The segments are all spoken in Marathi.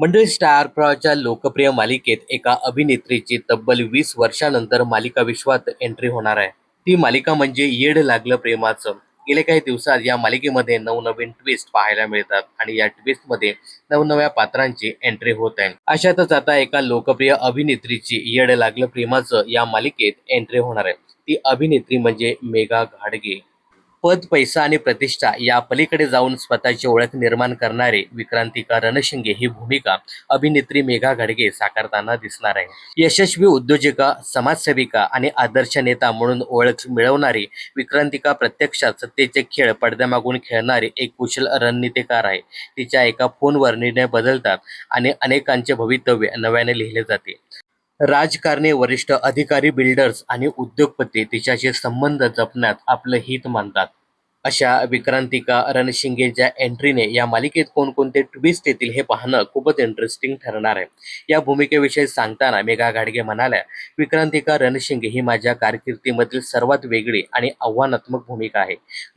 मंडळी स्टार प्रवाहच्या लोकप्रिय मालिकेत एका अभिनेत्रीची तब्बल 20 वर्षानंतर मालिका विश्वात एंट्री होणार आहे. ती मालिका म्हणजे येड लागलं प्रेमाचं. गेल्या काही दिवसात या मालिकेमध्ये नवनवीन ट्विस्ट पाहायला मिळतात आणि या ट्विस्टमध्ये नवनव्या पात्रांची एंट्री होत आहे. अशातच आता एका लोकप्रिय अभिनेत्रीची येड लागलं प्रेमाचं या मालिकेत एंट्री होणार आहे. ती अभिनेत्री म्हणजे मेघा घाडगे. पद, पैसा आणि प्रतिष्ठा या पलीकडे जाऊन स्वतःची ओळख निर्माण करणारे विक्रांतिका रणशिंगे ही भूमिका अभिनेत्री मेघा घाडगे साकारताना दिसणार आहे. यशस्वी उद्योजिका, समाजसेविका आणि आदर्श नेता म्हणून ओळख मिळवणारी विक्रांतिका प्रत्यक्षात सत्तेचे खेळ पडद्यामागून खेळणारी एक कुशल रणनीतिकार आहे. तिच्या एका फोनवर निर्णय बदलतात आणि अनेकांचे भवितव्य नव्याने लिहिले जाते. राजकारणी, वरिष्ठ अधिकारी, बिल्डर्स आणि उद्योगपती तिच्याशी संबंध जपण्यात आपलं हित मानतात. अशा विक्रांतिका रणशिंगेच्या एंट्रीने या मालिकेत कोणकोणते ट्विस्ट येतील हे पाहणं खूपच इंटरेस्टिंग ठरणार आहे. या भूमिकेविषयी सांगताना मेघा घाडगे म्हणाल्या, विक्रांतिका रणशिंगे ही माझ्या कारकिर्दीमधील सर्वात वेगळी आणि आव्हानात्मक भूमिका आहे.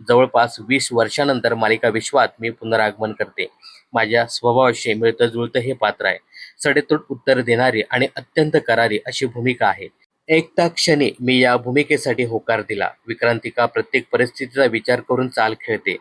जवळपास 20 वर्षानंतर मालिका विश्वात मी पुनरागमन करते. माझ्या स्वभावाशी मिळतं जुळतं हे पात्र आहे. सडेतोड उत्तर देणारी आणि अत्यंत करारी अशी भूमिका आहे. एकटा क्षणी मी या भूमिकेसाठी होकार दिला. विक्रांतिका प्रत्येक परिस्थितीचा विचार करून चाल खेळते.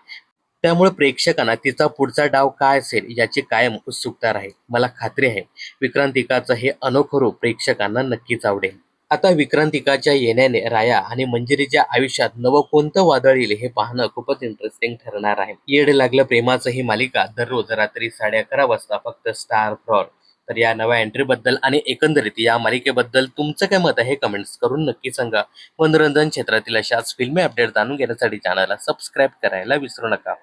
त्यामुळे प्रेक्षकांना तिचा पुढचा डाव काय असेल याची कायम उत्सुकता राहील. मला खात्री आहे विक्रांतिकाचं हे अनोखं रूप प्रेक्षकांना नक्कीच आवडेल. आता विक्रांतिकाच्या येण्याने राया आणि मंजिरीच्या आयुष्यात नवं कोणतं वादळ येईल हे पाहणं खूपच इंटरेस्टिंग ठरणार आहे. येड लागलं प्रेमाचं ही मालिका दररोज रात्री 11:30 वाजता फक्त स्टार प्रॉर. तर या नव्या एंट्रीबद्दल आणि एकंदरीत या मालिकेबद्दल तुमचं काय मत आहे हे कमेंट्स करून नक्की सांगा. मनोरंजन क्षेत्रातील अशाच फिल्मी अपडेट जाणून घेण्यासाठी चॅनलला सबस्क्राईब करायला विसरू नका.